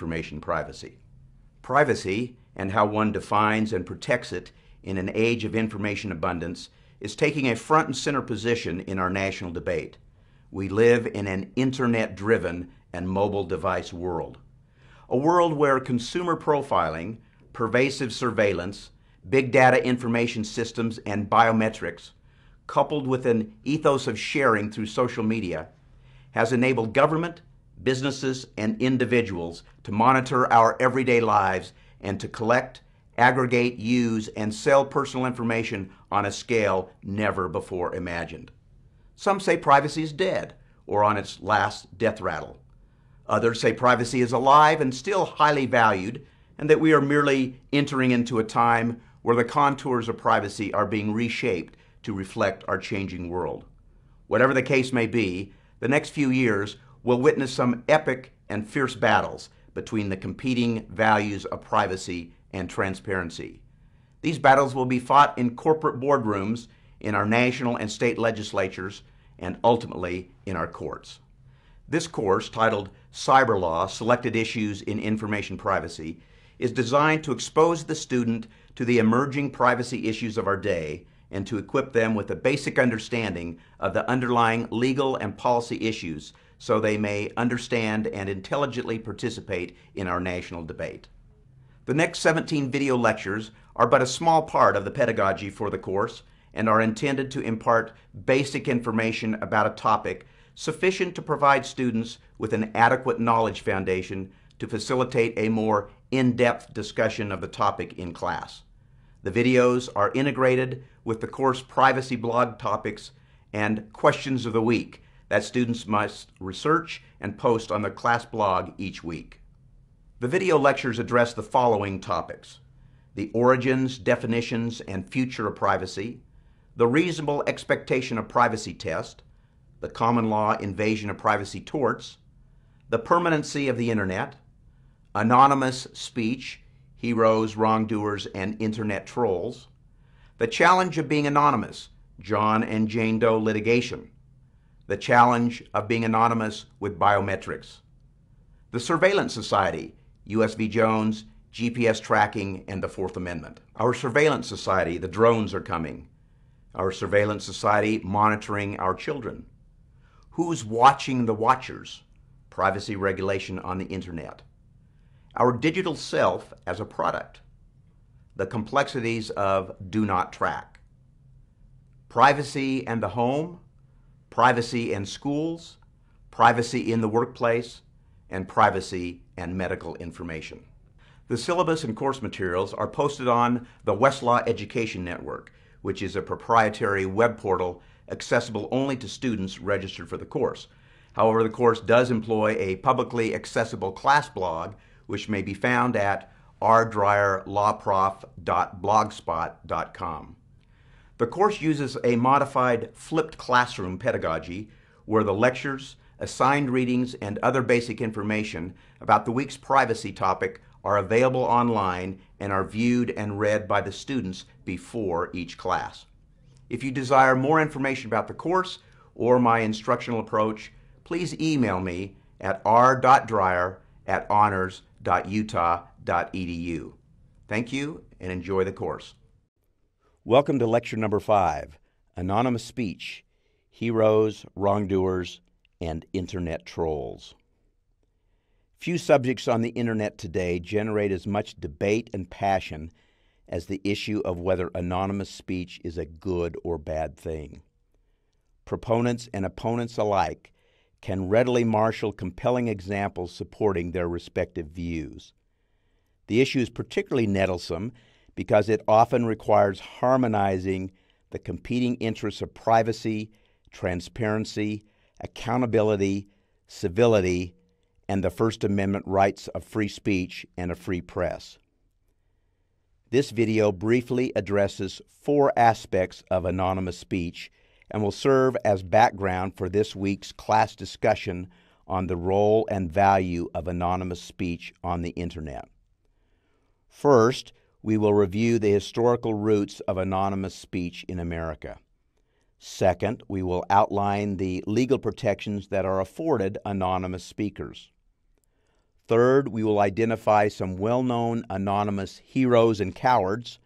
information privacy. Privacy, and how one defines and protects it in an age of information abundance, is taking a front and center position in our national debate. We live in an internet-driven and mobile device world. A world where consumer profiling, pervasive surveillance, big data information systems, and biometrics, coupled with an ethos of sharing through social media, has enabled government, businesses, and individuals to monitor our everyday lives and to collect, aggregate, use, and sell personal information on a scale never before imagined. Some say privacy is dead or on its last death rattle. Others say privacy is alive and still highly valued, and that we are merely entering into a time where the contours of privacy are being reshaped to reflect our changing world. Whatever the case may be, the next few years will witness some epic and fierce battles between the competing values of privacy and transparency. These battles will be fought in corporate boardrooms, in our national and state legislatures, and ultimately in our courts. This course, titled Cyber Law: Selected Issues in Information Privacy, is designed to expose the student to the emerging privacy issues of our day and to equip them with a basic understanding of the underlying legal and policy issues so they may understand and intelligently participate in our national debate. The next 17 video lectures are but a small part of the pedagogy for the course and are intended to impart basic information about a topic sufficient to provide students with an adequate knowledge foundation to facilitate a more in-depth discussion of the topic in class. The videos are integrated with the course privacy blog topics and questions of the week that students must research and post on their class blog each week. The video lectures address the following topics: the origins, definitions, and future of privacy, the reasonable expectation of privacy test, the common law invasion of privacy torts, the permanency of the internet, anonymous speech, heroes, wrongdoers, and internet trolls, the challenge of being anonymous, John and Jane Doe litigation, the challenge of being anonymous with biometrics, the Surveillance Society, U.S. v. Jones, GPS tracking, and the Fourth Amendment. Our Surveillance Society, the drones are coming. Our Surveillance Society monitoring our children. Who's watching the watchers? Privacy regulation on the internet. Our digital self as a product. The complexities of do not track. Privacy and the home, privacy and schools, privacy in the workplace, and privacy and medical information. The syllabus and course materials are posted on the Westlaw Education Network, which is a proprietary web portal accessible only to students registered for the course. However, the course does employ a publicly accessible class blog, which may be found at rdryerlawprof.blogspot.com. The course uses a modified flipped classroom pedagogy where the lectures, assigned readings, and other basic information about the week's privacy topic are available online and are viewed and read by the students before each class. If you desire more information about the course or my instructional approach, please email me at r.dryer@honors.utah.edu. Thank you and enjoy the course. Welcome to lecture number 5, Anonymous Speech, Heroes, Wrongdoers, and Internet Trolls. Few subjects on the internet today generate as much debate and passion as the issue of whether anonymous speech is a good or bad thing. Proponents and opponents alike can readily marshal compelling examples supporting their respective views. The issue is particularly nettlesome because it often requires harmonizing the competing interests of privacy, transparency, accountability, civility, and the First Amendment rights of free speech and a free press. This video briefly addresses 4 aspects of anonymous speech and will serve as background for this week's class discussion on the role and value of anonymous speech on the internet. First, we will review the historical roots of anonymous speech in America. Second, we will outline the legal protections that are afforded anonymous speakers. Third, we will identify some well-known anonymous heroes and cowards.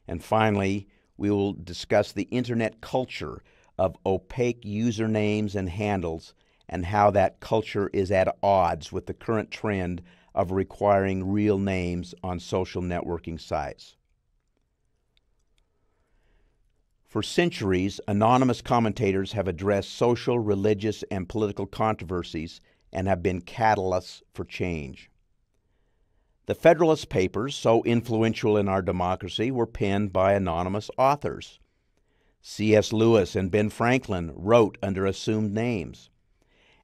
And finally, we will discuss the internet culture of opaque usernames and handles and how that culture is at odds with the current trend of requiring real names on social networking sites. For centuries, anonymous commentators have addressed social, religious, and political controversies and have been catalysts for change. The Federalist Papers, so influential in our democracy, were penned by anonymous authors. C.S. Lewis and Ben Franklin wrote under assumed names.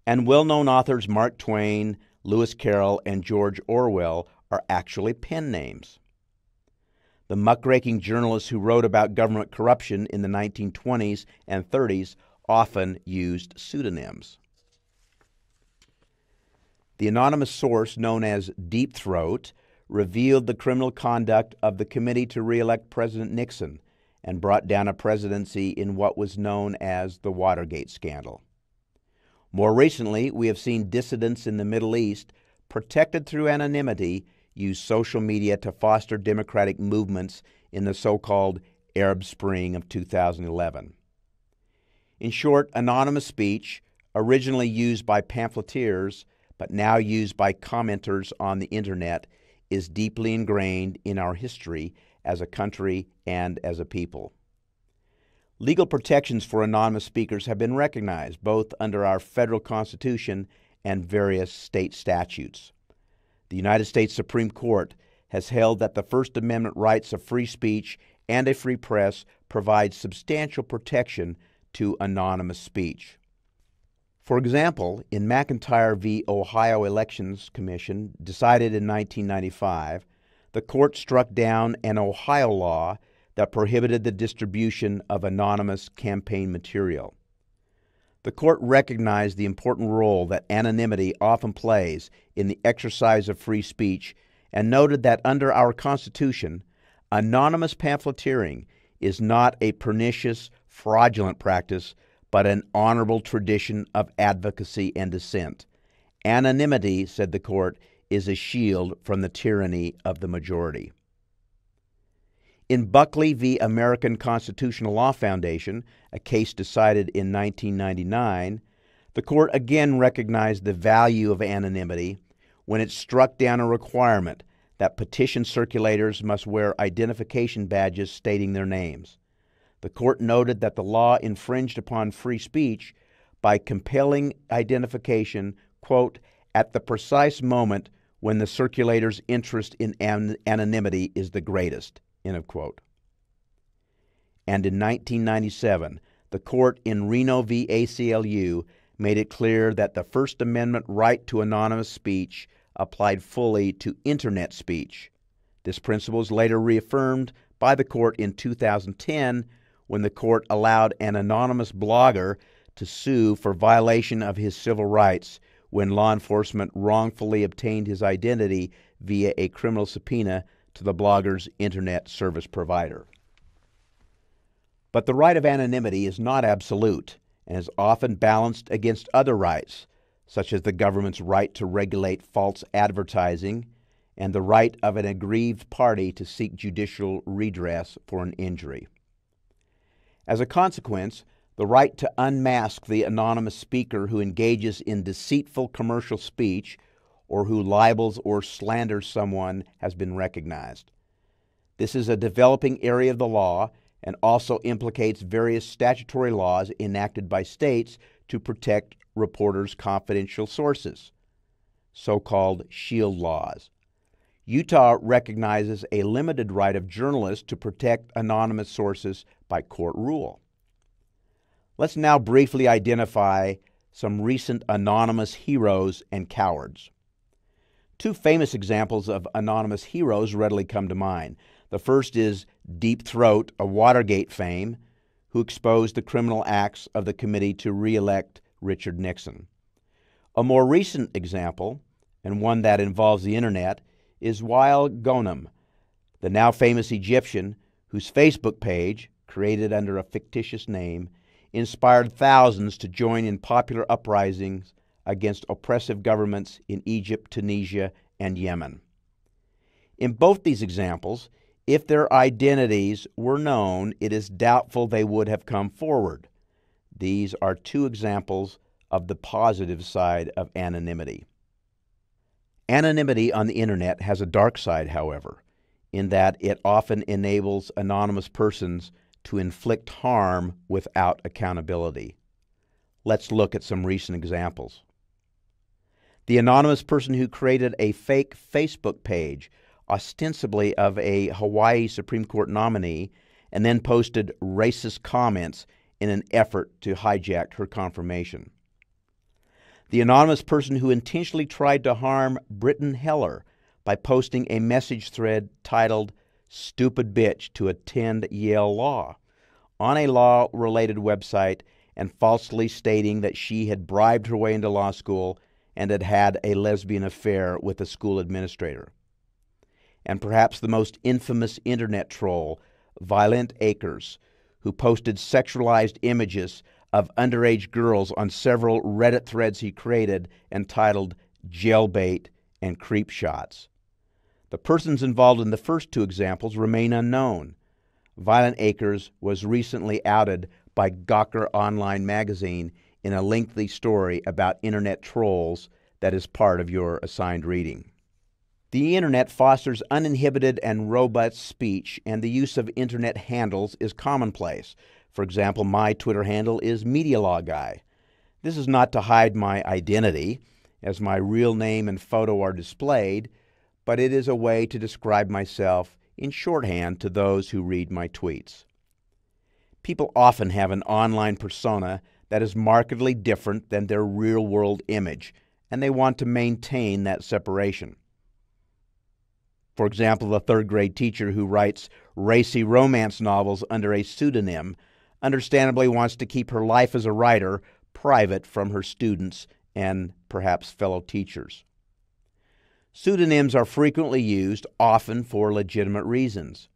And well-known authors Mark Twain, Lewis Carroll, and George Orwell are actually pen names. The muckraking journalists who wrote about government corruption in the 1920s and 30s often used pseudonyms. The anonymous source, known as Deep Throat, revealed the criminal conduct of the committee to re-elect President Nixon and brought down a presidency in what was known as the Watergate scandal. More recently, we have seen dissidents in the Middle East, protected through anonymity, use social media to foster democratic movements in the so-called Arab Spring of 2011. In short, anonymous speech, originally used by pamphleteers, but now used by commenters on the internet, is deeply ingrained in our history as a country and as a people. Legal protections for anonymous speakers have been recognized both under our federal Constitution and various state statutes. The United States Supreme Court has held that the First Amendment rights of free speech and a free press provide substantial protection to anonymous speech. For example, in McIntyre v. Ohio Elections Commission, decided in 1995, the court struck down an Ohio law that prohibited the distribution of anonymous campaign material. The court recognized the important role that anonymity often plays in the exercise of free speech and noted that under our Constitution, anonymous pamphleteering is not a pernicious, fraudulent practice, but an honorable tradition of advocacy and dissent. Anonymity, said the court, is a shield from the tyranny of the majority. In Buckley v. American Constitutional Law Foundation, a case decided in 1999, the court again recognized the value of anonymity when it struck down a requirement that petition circulators must wear identification badges stating their names. The court noted that the law infringed upon free speech by compelling identification, quote, at the precise moment when the circulator's interest in anonymity is the greatest, end of quote. And in 1997, the court in Reno v. ACLU made it clear that the First Amendment right to anonymous speech applied fully to Internet speech. This principle was later reaffirmed by the court in 2010 when the court allowed an anonymous blogger to sue for violation of his civil rights when law enforcement wrongfully obtained his identity via a criminal subpoena to the blogger's internet service provider. But the right of anonymity is not absolute and is often balanced against other rights, such as the government's right to regulate false advertising and the right of an aggrieved party to seek judicial redress for an injury. As a consequence, the right to unmask the anonymous speaker who engages in deceitful commercial speech or who libels or slanders someone has been recognized. This is a developing area of the law and also implicates various statutory laws enacted by states to protect reporters' confidential sources, so-called SHIELD laws. Utah recognizes a limited right of journalists to protect anonymous sources by court rule. Let's now briefly identify some recent anonymous heroes and cowards. Two famous examples of anonymous heroes readily come to mind. The first is Deep Throat of Watergate fame, who exposed the criminal acts of the committee to re-elect Richard Nixon. A more recent example, and one that involves the internet, is Wael Ghonim, the now famous Egyptian whose Facebook page, created under a fictitious name, inspired thousands to join in popular uprisings against oppressive governments in Egypt, Tunisia, and Yemen. In both these examples, if their identities were known, it is doubtful they would have come forward. These are two examples of the positive side of anonymity. Anonymity on the internet has a dark side, however, in that it often enables anonymous persons to inflict harm without accountability. Let's look at some recent examples. The anonymous person who created a fake Facebook page, ostensibly of a Hawaii Supreme Court nominee, and then posted racist comments in an effort to hijack her confirmation. The anonymous person who intentionally tried to harm Britton Heller by posting a message thread titled "Stupid Bitch to Attend Yale Law" on a law-related website and falsely stating that she had bribed her way into law school and had had a lesbian affair with a school administrator. And perhaps the most infamous internet troll, Violent Acres, who posted sexualized images of underage girls on several Reddit threads he created entitled "Jailbait" and "Creep Shots." The persons involved in the first two examples remain unknown. Violent Acres was recently outed by Gawker Online magazine in a lengthy story about internet trolls that is part of your assigned reading. The internet fosters uninhibited and robust speech, and the use of internet handles is commonplace. For example, my Twitter handle is MediaLawGuy. This is not to hide my identity, as my real name and photo are displayed, but it is a way to describe myself in shorthand to those who read my tweets. People often have an online persona that is markedly different than their real-world image, and they want to maintain that separation. For example, the third-grade teacher who writes racy romance novels under a pseudonym understandably wants to keep her life as a writer private from her students and perhaps fellow teachers. Pseudonyms are frequently used, often for legitimate reasons.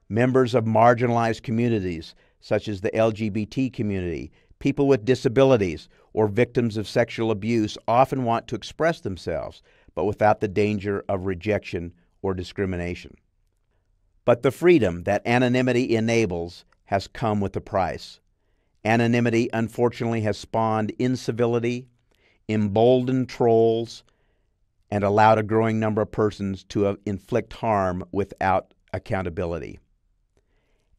Members of marginalized communities, such as the LGBT community, people with disabilities, or victims of sexual abuse often want to express themselves, but without the danger of rejection or discrimination. But the freedom that anonymity enables has come with a price. Anonymity, unfortunately, has spawned incivility, emboldened trolls, and allowed a growing number of persons to inflict harm without accountability.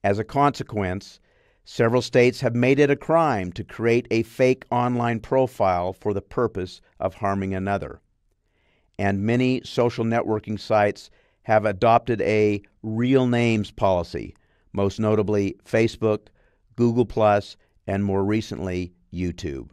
As a consequence, several states have made it a crime to create a fake online profile for the purpose of harming another. And many social networking sites have adopted a real names policy, most notably Facebook, Google+, and more recently, YouTube.